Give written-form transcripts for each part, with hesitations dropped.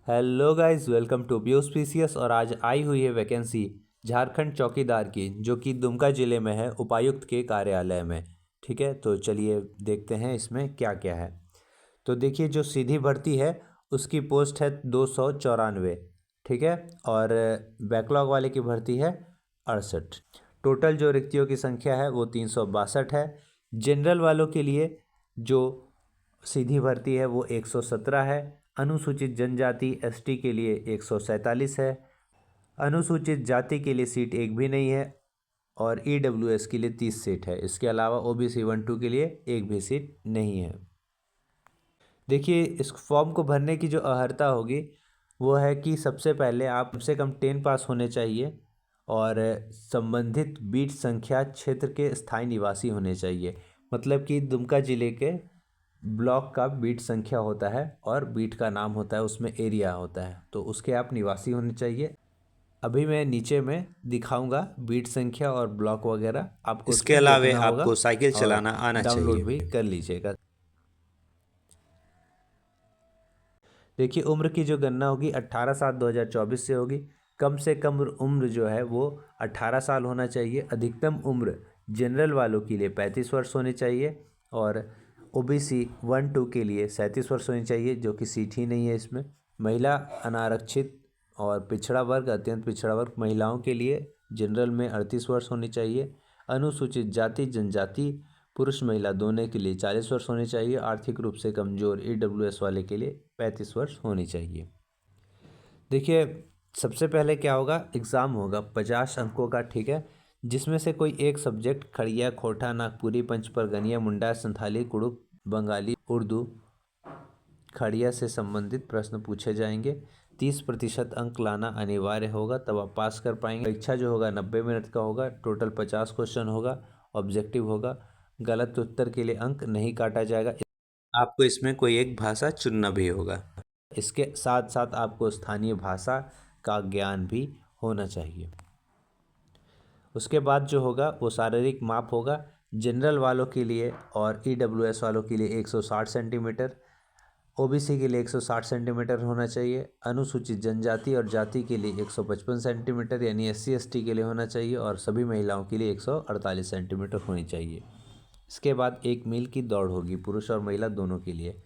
Hello guys, welcome to Piyush PCS. और आज आई हुई है वैकेंसी झारखंड चौकीदार की, जो कि दुमका ज़िले में है, उपायुक्त के कार्यालय में। ठीक है, तो चलिए देखते हैं इसमें क्या क्या है। तो देखिए, जो सीधी भर्ती है उसकी पोस्ट है 294। ठीक है, और बैकलॉग वाले की भर्ती है 68। टोटल जो रिक्तियों की संख्या है वो 362 है। जनरल वालों के लिए जो सीधी भर्ती है वो 117 है। अनुसूचित जनजाति एसटी के लिए 147 है। अनुसूचित जाति के लिए सीट एक भी नहीं है। और ईडब्ल्यूएस के लिए 30 सीट है। इसके अलावा ओबीसी 1-2 के लिए एक भी सीट नहीं है। देखिए, इस फॉर्म को भरने की जो अर्हता होगी वो है कि सबसे पहले आप कम से कम 10 पास होने चाहिए और संबंधित बीट संख्या क्षेत्र के स्थायी निवासी होने चाहिए। मतलब कि दुमका ज़िले के ब्लॉक का बीट संख्या होता है और बीट का नाम होता है, उसमें एरिया होता है, तो उसके आप निवासी होने चाहिए। अभी मैं नीचे में दिखाऊंगा बीट संख्या और ब्लॉक वगैरह, आपको उस इसके पर अलावे देखना होगा आपको साइकिल और चलाना आना डाउनलोड चाहिए। भी कर लीजिएगा। देखिए, उम्र की जो गणना होगी 18/7/2024 से होगी। कम से कम उम्र जो है वो 18 साल होना चाहिए। अधिकतम उम्र जनरल वालों के लिए 35 वर्ष होनी चाहिए और ओबीसी 1-2 के लिए 37 वर्ष होनी चाहिए, जो कि सीट ही नहीं है इसमें। महिला अनारक्षित और पिछड़ा वर्ग, अत्यंत पिछड़ा वर्ग महिलाओं के लिए जनरल में 38 वर्ष होनी चाहिए। अनुसूचित जाति जनजाति पुरुष महिला दोनों के लिए 40 वर्ष होनी चाहिए। आर्थिक रूप से कमजोर ईडब्ल्यूएस वाले के लिए 35 वर्ष होनी चाहिए। देखिए, सबसे पहले क्या होगा, एग्ज़ाम होगा 50 अंकों का। ठीक है, जिसमें से कोई एक सब्जेक्ट खड़िया, खोटा, नागपुरी, पंचपरगनिया, मुंडा, संथाली, कुड़ुक, बंगाली, उर्दू, खड़िया से संबंधित प्रश्न पूछे जाएंगे। 30% अंक लाना अनिवार्य होगा, तब आप पास कर पाएंगे। परीक्षा जो होगा 90 मिनट का होगा। टोटल 50 क्वेश्चन होगा। ऑब्जेक्टिव होगा। गलत उत्तर के लिए अंक नहीं काटा जाएगा। आपको इसमें कोई एक भाषा चुनना भी होगा। इसके साथ साथ आपको स्थानीय भाषा का ज्ञान भी होना चाहिए। उसके बाद जो होगा वो शारीरिक माप होगा। जनरल वालों के लिए और ईडब्ल्यूएस वालों के लिए 160 सेंटीमीटर, ओबीसी के लिए 160 सेंटीमीटर होना चाहिए। अनुसूचित जनजाति और जाति के लिए 155 सेंटीमीटर यानी एससी एसटी के लिए होना चाहिए और सभी महिलाओं के लिए 148 सेंटीमीटर होनी चाहिए। इसके बाद 1 मील की दौड़ होगी, पुरुष और महिला दोनों के लिए।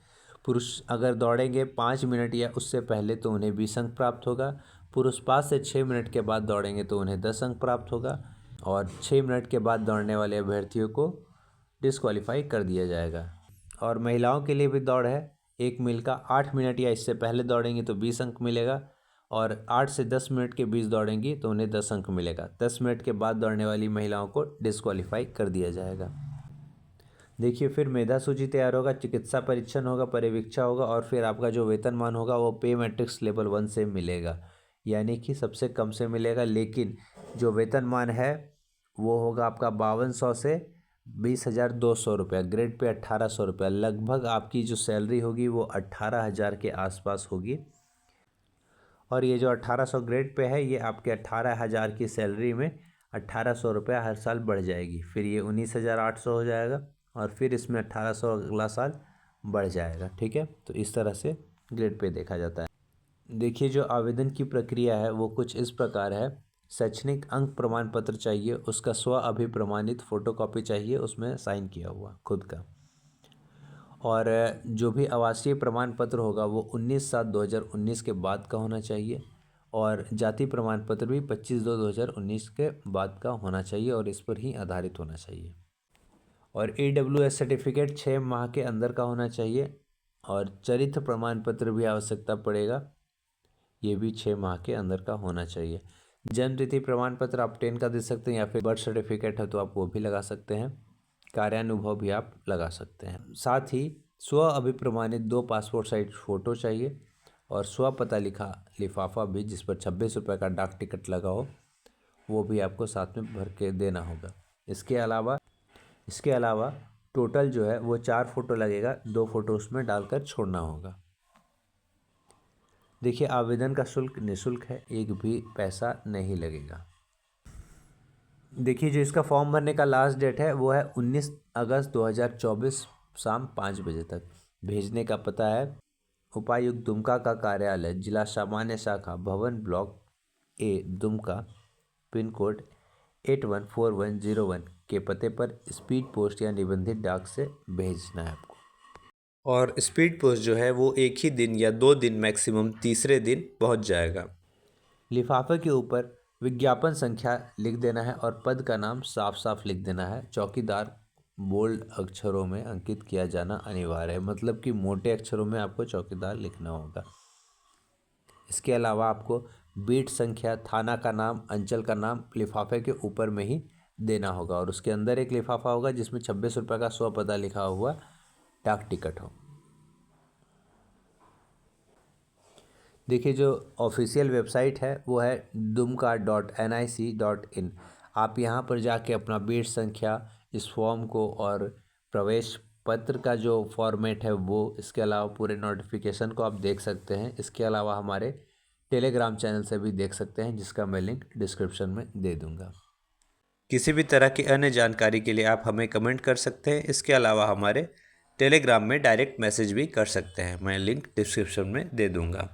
पुरुष अगर दौड़ेंगे 5 मिनट या उससे पहले तो उन्हें 20 अंक प्राप्त होगा। पुरुष 5 से 6 मिनट के बाद दौड़ेंगे तो उन्हें 10 अंक प्राप्त होगा। और 6 मिनट के बाद दौड़ने वाले अभ्यर्थियों को डिस्क्वालीफाई कर दिया जाएगा। और महिलाओं के लिए भी दौड़ है 1 मील का। 8 मिनट या इससे पहले दौड़ेंगी तो 20 अंक मिलेगा और 8 से 10 मिनट के बीच दौड़ेंगी तो उन्हें 10 अंक मिलेगा। 10 मिनट के बाद दौड़ने वाली महिलाओं को डिस्क्वालीफाई कर दिया जाएगा। देखिए, फिर मेधा सूची तैयार होगा, चिकित्सा परीक्षण होगा, परिवीक्षा होगा और फिर आपका जो वेतनमान होगा वो पे मैट्रिक्स लेवल 1 से मिलेगा, यानी कि सबसे कम से मिलेगा। लेकिन जो वेतनमान है वो होगा आपका 5200 से 20,200 रुपया। ग्रेड पे 1800 रुपया। लगभग आपकी जो सैलरी होगी वो 18,000 के आसपास होगी। और ये जो 1800 ग्रेड पे है ये आपके 18,000 की सैलरी में 1800 रुपया हर साल बढ़ जाएगी। फिर ये 19,800 हो जाएगा और फिर इसमें 1800 अगला साल बढ़ जाएगा। ठीक है, तो इस तरह से ग्रेड पे देखा जाता है। देखिए, जो आवेदन की प्रक्रिया है वो कुछ इस प्रकार है। शैक्षणिक अंक प्रमाण पत्र चाहिए, उसका स्व अभिप्रमाणित फोटोकॉपी चाहिए, उसमें साइन किया हुआ खुद का। और जो भी आवासीय प्रमाण पत्र होगा वो 19/7/2019 के बाद का होना चाहिए। और जाति प्रमाण पत्र भी 25/2/2019 के बाद का होना चाहिए और इस पर ही आधारित होना चाहिए। और ईडब्ल्यूएस सर्टिफिकेट 6 माह के अंदर का होना चाहिए। और चरित्र प्रमाण पत्र भी आवश्यकता पड़ेगा, ये भी 6 माह के अंदर का होना चाहिए। जन्म तिथि प्रमाण पत्र आप 10 का दे सकते हैं या फिर बर्थ सर्टिफिकेट है तो आप वो भी लगा सकते हैं। कार्यानुभव भी आप लगा सकते हैं। साथ ही स्व अभिप्रमाणित 2 पासपोर्ट साइज फ़ोटो चाहिए और स्व पता लिखा लिफाफा भी, जिस पर 26 रुपये का डाक टिकट लगा हो, वो भी आपको साथ में भर के देना होगा। इसके अलावा टोटल जो है वो 4 फ़ोटो लगेगा, 2 फ़ोटो उसमें डालकर छोड़ना होगा। देखिए, आवेदन का शुल्क निःशुल्क है, एक भी पैसा नहीं लगेगा। देखिए, जो इसका फॉर्म भरने का लास्ट डेट है वो है 19 अगस्त 2024 शाम 5 बजे तक। भेजने का पता है उपायुक्त दुमका का कार्यालय जिला सामान्य शाखा भवन ब्लॉक ए दुमका पिन कोड 814101 के पते पर स्पीड पोस्ट या निबंधित डाक से भेजना है आपको। और स्पीड पोस्ट जो है वो एक ही दिन या 2 दिन मैक्सिमम तीसरे दिन पहुंच जाएगा। लिफाफे के ऊपर विज्ञापन संख्या लिख देना है और पद का नाम साफ साफ लिख देना है। चौकीदार बोल्ड अक्षरों में अंकित किया जाना अनिवार्य है, मतलब कि मोटे अक्षरों में आपको चौकीदार लिखना होगा। इसके अलावा आपको बीट संख्या, थाना का नाम, अंचल का नाम लिफाफे के ऊपर में ही देना होगा और उसके अंदर एक लिफाफा होगा जिसमें 26 रुपये का 100 पता लिखा हुआ डाक टिकट हो। देखिए, जो ऑफिशियल वेबसाइट है वो है dumka.nic.in। आप यहाँ पर जाके अपना बीट संख्या, इस फॉर्म को और प्रवेश पत्र का जो फॉर्मेट है वो, इसके अलावा पूरे नोटिफिकेशन को आप देख सकते हैं। इसके अलावा हमारे टेलीग्राम चैनल से भी देख सकते हैं, जिसका मैं लिंक डिस्क्रिप्शन में दे दूँगा। किसी भी तरह की अन्य जानकारी के लिए आप हमें कमेंट कर सकते हैं। इसके अलावा हमारे टेलीग्राम में डायरेक्ट मैसेज भी कर सकते हैं, मैं लिंक डिस्क्रिप्शन में दे दूँगा।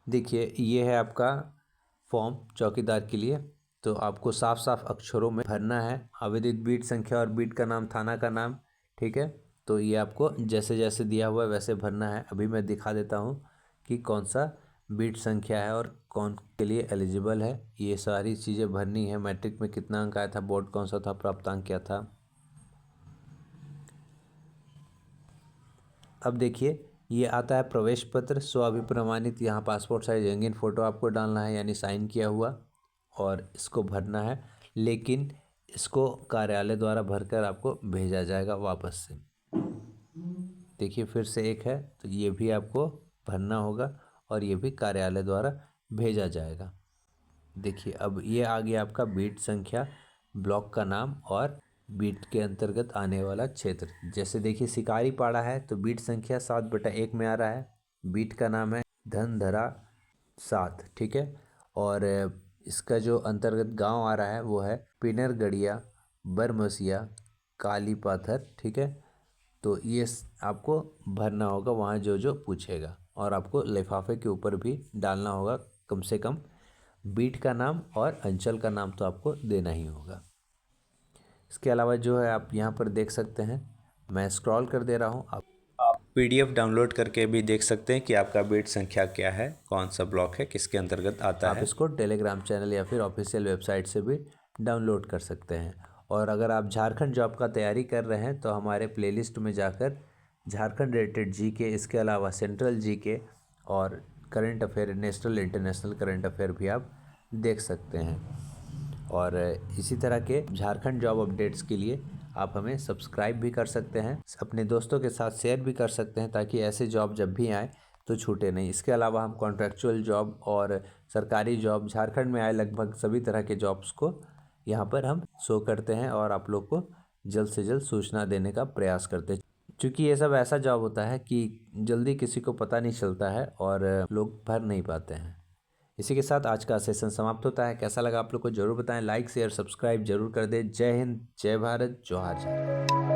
देखिए, ये है आपका फॉर्म चौकीदार के लिए। तो आपको साफ साफ अक्षरों में भरना है आवेदित बीट संख्या और बीट का नाम, थाना का नाम, ठीक है। तो ये आपको जैसे जैसे दिया हुआ है वैसे भरना है। अभी मैं दिखा देता हूँ कि कौन सा बीट संख्या है और कौन के लिए एलिजिबल है। ये सारी चीज़ें भरनी है। मैट्रिक में कितना अंक आया था, बोर्ड कौन सा था, प्राप्तांक क्या था। अब देखिए, ये आता है प्रवेश पत्र, स्व अभिप्रमाणित। यहाँ पासपोर्ट साइज रंगीन फ़ोटो आपको डालना है, यानी साइन किया हुआ, और इसको भरना है। लेकिन इसको कार्यालय द्वारा भरकर आपको भेजा जाएगा वापस से। देखिए, फिर से एक है, तो ये भी आपको भरना होगा और ये भी कार्यालय द्वारा भेजा जाएगा। देखिए, अब ये आ गया आपका बीट संख्या, ब्लॉक का नाम और बीट के अंतर्गत आने वाला क्षेत्र। जैसे देखिए, शिकारी पाड़ा है तो बीट संख्या 7/1 में आ रहा है। बीट का नाम है धनधरा 7, ठीक है। और इसका जो अंतर्गत गांव आ रहा है वो है पिनरगढ़िया, बरमसिया, काली पाथर, ठीक है। तो ये आपको भरना होगा वहाँ जो जो पूछेगा, और आपको लिफाफे के ऊपर भी डालना होगा कम से कम बीट का नाम और अंचल का नाम, तो आपको देना ही होगा। इसके अलावा जो है आप यहाँ पर देख सकते हैं, मैं स्क्रॉल कर दे रहा हूँ। आप PDF डाउनलोड करके भी देख सकते हैं कि आपका बीट संख्या क्या है, कौन सा ब्लॉक है, किसके अंतर्गत आता है। इसको टेलीग्राम चैनल या फिर ऑफिशियल वेबसाइट से भी डाउनलोड कर सकते हैं। और अगर आप झारखंड जॉब का तैयारी कर रहे हैं तो हमारे प्लेलिस्ट में जाकर झारखंड रिलेटेड जीके, इसके अलावा सेंट्रल जीके और current affair, national international current affair भी आप देख सकते हैं। और इसी तरह के झारखंड जॉब अपडेट्स के लिए आप हमें सब्सक्राइब भी कर सकते हैं, अपने दोस्तों के साथ शेयर भी कर सकते हैं, ताकि ऐसे जॉब जब भी आए तो छूटे नहीं। इसके अलावा हम कॉन्ट्रैक्चुअल जॉब और सरकारी जॉब, झारखंड में आए लगभग सभी तरह के जॉब्स को यहाँ पर हम शो करते हैं और आप लोग को जल्द से जल्द सूचना देने का प्रयास करते हैं। क्योंकि ये सब ऐसा जॉब होता है कि जल्दी किसी को पता नहीं चलता है और लोग भर नहीं पाते हैं। इसी के साथ आज का सेशन समाप्त होता है। कैसा लगा आप लोग को जरूर बताएं, लाइक शेयर सब्सक्राइब जरूर कर दें। जय हिंद, जय भारत, जोहार।